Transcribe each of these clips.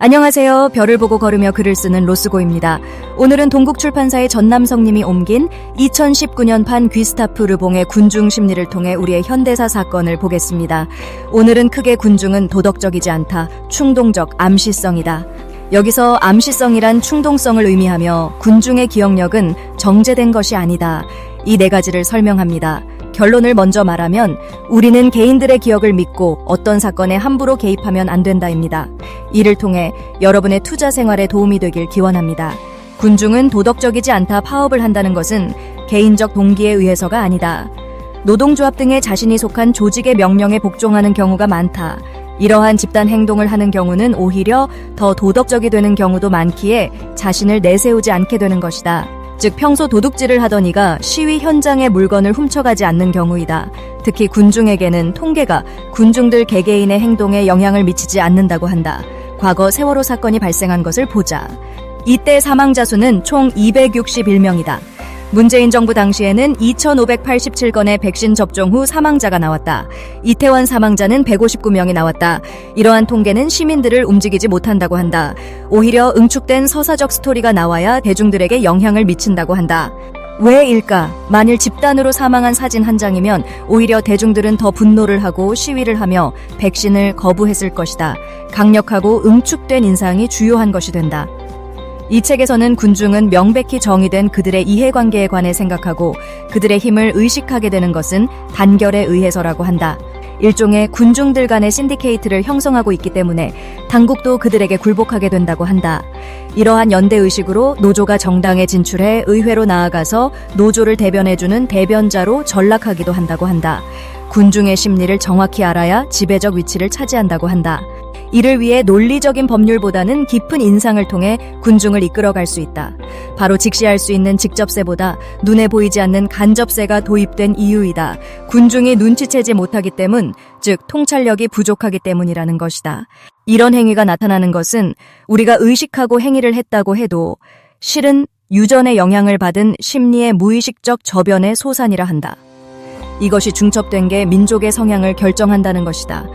안녕하세요. 별을 보고 걸으며 글을 쓰는 로스고입니다. 오늘은 동국출판사의 전남성님이 옮긴 2019년판 귀스타프 르봉의 군중 심리를 통해 우리의 현대사 사건을 보겠습니다. 오늘은 크게 군중은 도덕적이지 않다, 충동적, 암시성이다. 여기서 암시성이란 충동성을 의미하며 군중의 기억력은 정제된 것이 아니다. 이 네 가지를 설명합니다. 결론을 먼저 말하면 우리는 개인들의 기억을 믿고 어떤 사건에 함부로 개입하면 안 된다입니다. 이를 통해 여러분의 투자 생활에 도움이 되길 기원합니다. 군중은 도덕적이지 않다 파업을 한다는 것은 개인적 동기에 의해서가 아니다. 노동조합 등의 자신이 속한 조직의 명령에 복종하는 경우가 많다. 이러한 집단 행동을 하는 경우는 오히려 더 도덕적이 되는 경우도 많기에 자신을 내세우지 않게 되는 것이다. 즉 평소 도둑질을 하던 이가 시위 현장의 물건을 훔쳐가지 않는 경우이다. 특히 군중에게는 통계가 군중들 개개인의 행동에 영향을 미치지 않는다고 한다. 과거 세월호 사건이 발생한 것을 보자. 이때 사망자 수는 총 261명이다. 문재인 정부 당시에는 2,587건의 백신 접종 후 사망자가 나왔다. 이태원 사망자는 159명이 나왔다. 이러한 통계는 시민들을 움직이지 못한다고 한다. 오히려 응축된 서사적 스토리가 나와야 대중들에게 영향을 미친다고 한다. 왜일까? 만일 집단으로 사망한 사진 한 장이면 오히려 대중들은 더 분노를 하고 시위를 하며 백신을 거부했을 것이다. 강력하고 응축된 인상이 주요한 것이 된다. 이 책에서는 군중은 명백히 정의된 그들의 이해관계에 관해 생각하고 그들의 힘을 의식하게 되는 것은 단결에 의해서라고 한다. 일종의 군중들 간의 신디케이트를 형성하고 있기 때문에 당국도 그들에게 굴복하게 된다고 한다. 이러한 연대의식으로 노조가 정당에 진출해 의회로 나아가서 노조를 대변해주는 대변자로 전락하기도 한다고 한다. 군중의 심리를 정확히 알아야 지배적 위치를 차지한다고 한다. 이를 위해 논리적인 법률보다는 깊은 인상을 통해 군중을 이끌어갈 수 있다. 바로 직시할 수 있는 직접세보다 눈에 보이지 않는 간접세가 도입된 이유이다. 군중이 눈치채지 못하기 때문, 즉 통찰력이 부족하기 때문이라는 것이다. 이런 행위가 나타나는 것은 우리가 의식하고 행위를 했다고 해도 실은 유전의 영향을 받은 심리의 무의식적 저변의 소산이라 한다. 이것이 중첩된 게 민족의 성향을 결정한다는 것이다.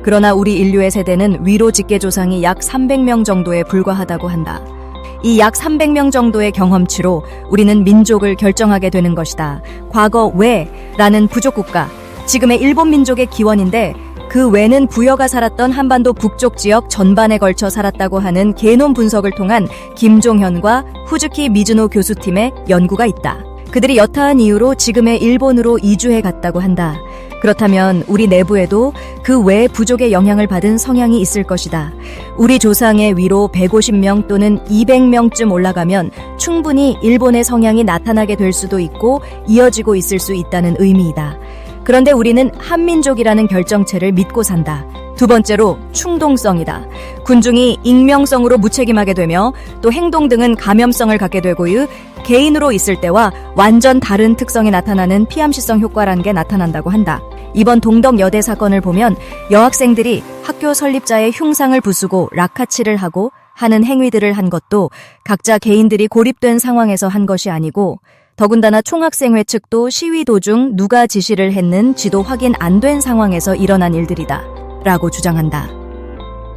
그러나 우리 인류의 세대는 위로 직계조상이 약 300명 정도에 불과하다고 한다. 이 약 300명 정도의 경험치로 우리는 민족을 결정하게 되는 것이다. 과거 외라는 부족국가, 지금의 일본 민족의 기원인데 그 외는 부여가 살았던 한반도 북쪽 지역 전반에 걸쳐 살았다고 하는 게놈 분석을 통한 김종현과 후즈키 미즈노 교수팀의 연구가 있다. 그들이 여타한 이유로 지금의 일본으로 이주해 갔다고 한다. 그렇다면 우리 내부에도 그 외 부족의 영향을 받은 성향이 있을 것이다. 우리 조상의 위로 150명 또는 200명쯤 올라가면 충분히 일본의 성향이 나타나게 될 수도 있고 이어지고 있을 수 있다는 의미이다. 그런데 우리는 한민족이라는 결정체를 믿고 산다. 두 번째로 충동성이다. 군중이 익명성으로 무책임하게 되며 또 행동 등은 감염성을 갖게 되고요. 개인으로 있을 때와 완전 다른 특성이 나타나는 피암시성 효과라는 게 나타난다고 한다. 이번 동덕여대 사건을 보면 여학생들이 학교 설립자의 흉상을 부수고 라카치를 하고 하는 행위들을 한 것도 각자 개인들이 고립된 상황에서 한 것이 아니고 더군다나 총학생회 측도 시위 도중 누가 지시를 했는 지도 확인 안 된 상황에서 일어난 일들이다 라고 주장한다.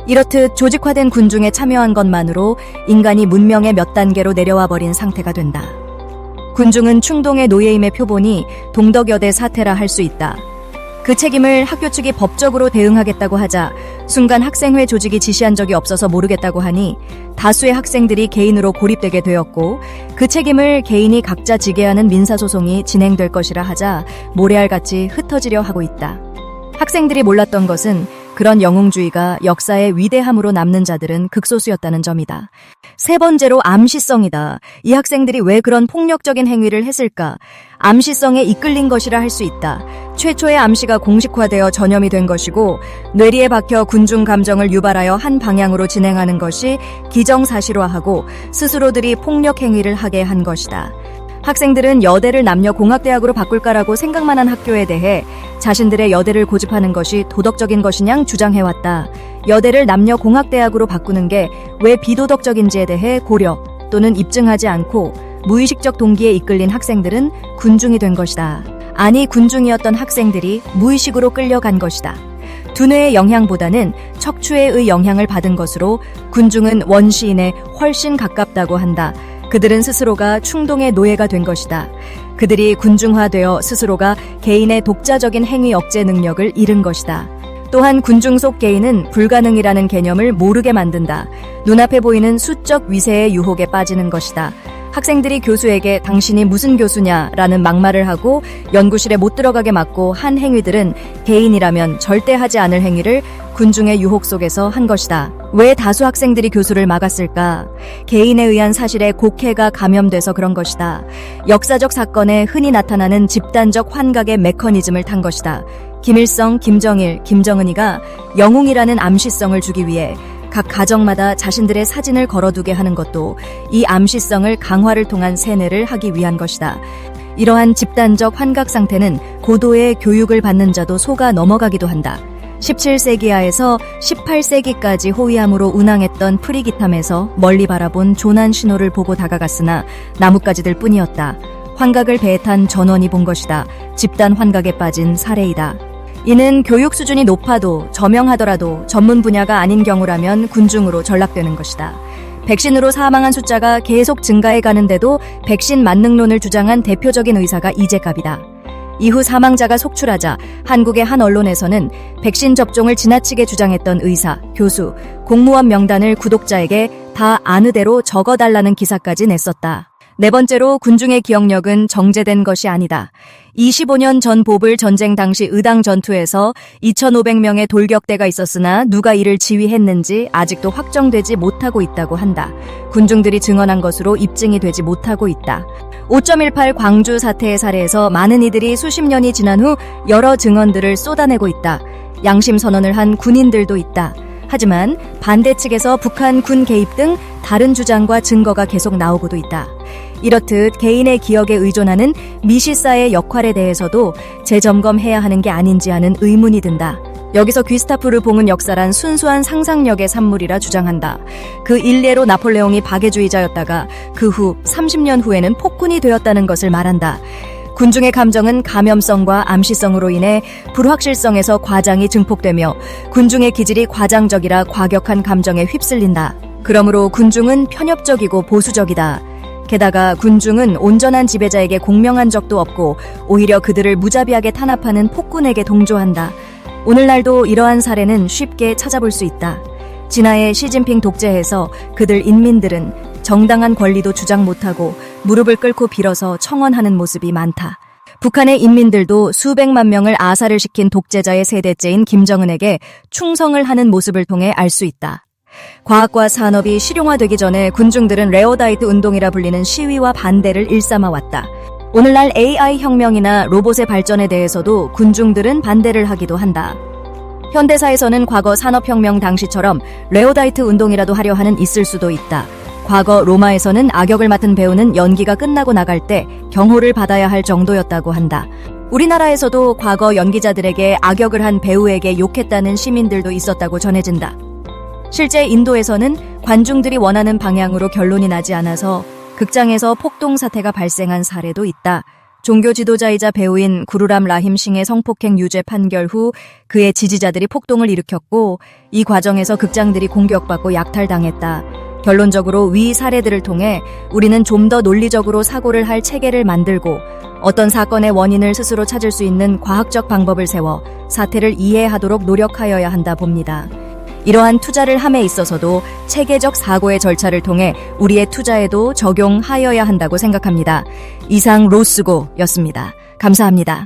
이렇듯 조직화된 군중에 참여한 것만으로 인간이 문명의 몇 단계로 내려와 버린 상태가 된다. 군중은 충동의 노예임의 표본이 동덕여대 사태라 할 수 있다. 그 책임을 학교 측이 법적으로 대응하겠다고 하자 순간 학생회 조직이 지시한 적이 없어서 모르겠다고 하니 다수의 학생들이 개인으로 고립되게 되었고 그 책임을 개인이 각자 지게 하는 민사소송이 진행될 것이라 하자 모래알같이 흩어지려 하고 있다. 학생들이 몰랐던 것은 그런 영웅주의가 역사의 위대함으로 남는 자들은 극소수였다는 점이다. 세 번째로 암시성이다. 이 학생들이 왜 그런 폭력적인 행위를 했을까? 암시성에 이끌린 것이라 할 수 있다. 최초의 암시가 공식화되어 전염이 된 것이고 뇌리에 박혀 군중 감정을 유발하여 한 방향으로 진행하는 것이 기정사실화하고 스스로들이 폭력 행위를 하게 한 것이다. 학생들은 여대를 남녀공학대학으로 바꿀까라고 생각만 한 학교에 대해 자신들의 여대를 고집하는 것이 도덕적인 것이냐 주장해왔다. 여대를 남녀공학대학으로 바꾸는 게 왜 비도덕적인지에 대해 고려 또는 입증하지 않고 무의식적 동기에 이끌린 학생들은 군중이 된 것이다. 아니 군중이었던 학생들이 무의식으로 끌려간 것이다. 두뇌의 영향보다는 척추의 영향을 받은 것으로 군중은 원시인에 훨씬 가깝다고 한다. 그들은 스스로가 충동의 노예가 된 것이다. 그들이 군중화되어 스스로가 개인의 독자적인 행위 억제 능력을 잃은 것이다. 또한 군중 속 개인은 불가능이라는 개념을 모르게 만든다. 눈앞에 보이는 수적 위세의 유혹에 빠지는 것이다. 학생들이 교수에게 당신이 무슨 교수냐라는 막말을 하고 연구실에 못 들어가게 막고 한 행위들은 개인이라면 절대 하지 않을 행위를 군중의 유혹 속에서 한 것이다. 왜 다수 학생들이 교수를 막았을까? 개인에 의한 사실에 곡해가 감염돼서 그런 것이다. 역사적 사건에 흔히 나타나는 집단적 환각의 메커니즘을 탄 것이다. 김일성, 김정일, 김정은이가 영웅이라는 암시성을 주기 위해 각 가정마다 자신들의 사진을 걸어두게 하는 것도 이 암시성을 강화를 통한 세뇌를 하기 위한 것이다. 이러한 집단적 환각 상태는 고도의 교육을 받는 자도 속아 넘어가기도 한다. 17세기하에서 18세기까지 호위함으로 운항했던 프리기탐에서 멀리 바라본 조난 신호를 보고 다가갔으나 나뭇가지들 뿐이었다. 환각을 배에 탄 전원이 본 것이다. 집단 환각에 빠진 사례이다. 이는 교육 수준이 높아도 저명하더라도 전문 분야가 아닌 경우라면 군중으로 전락되는 것이다. 백신으로 사망한 숫자가 계속 증가해가는데도 백신 만능론을 주장한 대표적인 의사가 이재갑이다. 이후 사망자가 속출하자 한국의 한 언론에서는 백신 접종을 지나치게 주장했던 의사, 교수, 공무원 명단을 구독자에게 다 아는 대로 적어달라는 기사까지 냈었다. 네 번째로 군중의 기억력은 정제된 것이 아니다. 25년 전 보불 전쟁 당시 의당 전투에서 2,500명의 돌격대가 있었으나 누가 이를 지휘했는지 아직도 확정되지 못하고 있다고 한다. 군중들이 증언한 것으로 입증이 되지 못하고 있다. 5.18 광주 사태의 사례에서 많은 이들이 수십 년이 지난 후 여러 증언들을 쏟아내고 있다. 양심 선언을 한 군인들도 있다. 하지만 반대 측에서 북한 군 개입 등 다른 주장과 증거가 계속 나오고도 있다. 이렇듯 개인의 기억에 의존하는 미시사의 역할에 대해서도 재점검해야 하는 게 아닌지 하는 의문이 든다. 여기서 귀스타프 르봉은 역사란 순수한 상상력의 산물이라 주장한다. 그 일례로 나폴레옹이 박애주의자였다가 그 후 30년 후에는 폭군이 되었다는 것을 말한다. 군중의 감정은 감염성과 암시성으로 인해 불확실성에서 과장이 증폭되며 군중의 기질이 과장적이라 과격한 감정에 휩쓸린다. 그러므로 군중은 편협적이고 보수적이다. 게다가 군중은 온전한 지배자에게 공명한 적도 없고 오히려 그들을 무자비하게 탄압하는 폭군에게 동조한다. 오늘날도 이러한 사례는 쉽게 찾아볼 수 있다. 진화의 시진핑 독재에서 그들 인민들은 정당한 권리도 주장 못하고 무릎을 꿇고 빌어서 청원하는 모습이 많다. 북한의 인민들도 수백만 명을 아사를 시킨 독재자의 세대째인 김정은에게 충성을 하는 모습을 통해 알 수 있다. 과학과 산업이 실용화되기 전에 군중들은 레오다이트 운동이라 불리는 시위와 반대를 일삼아왔다. 오늘날 AI 혁명이나 로봇의 발전에 대해서도 군중들은 반대를 하기도 한다. 현대사에서는 과거 산업혁명 당시처럼 레오다이트 운동이라도 하려 하는 있을 수도 있다. 과거 로마에서는 악역을 맡은 배우는 연기가 끝나고 나갈 때 경호를 받아야 할 정도였다고 한다. 우리나라에서도 과거 연기자들에게 악역을 한 배우에게 욕했다는 시민들도 있었다고 전해진다. 실제 인도에서는 관중들이 원하는 방향으로 결론이 나지 않아서 극장에서 폭동 사태가 발생한 사례도 있다. 종교 지도자이자 배우인 구루람 라힘 싱의 성폭행 유죄 판결 후 그의 지지자들이 폭동을 일으켰고 이 과정에서 극장들이 공격받고 약탈당했다. 결론적으로 위 사례들을 통해 우리는 좀 더 논리적으로 사고를 할 체계를 만들고 어떤 사건의 원인을 스스로 찾을 수 있는 과학적 방법을 세워 사태를 이해하도록 노력하여야 한다 봅니다. 이러한 투자를 함에 있어서도 체계적 사고의 절차를 통해 우리의 투자에도 적용하여야 한다고 생각합니다. 이상 로스고였습니다. 감사합니다.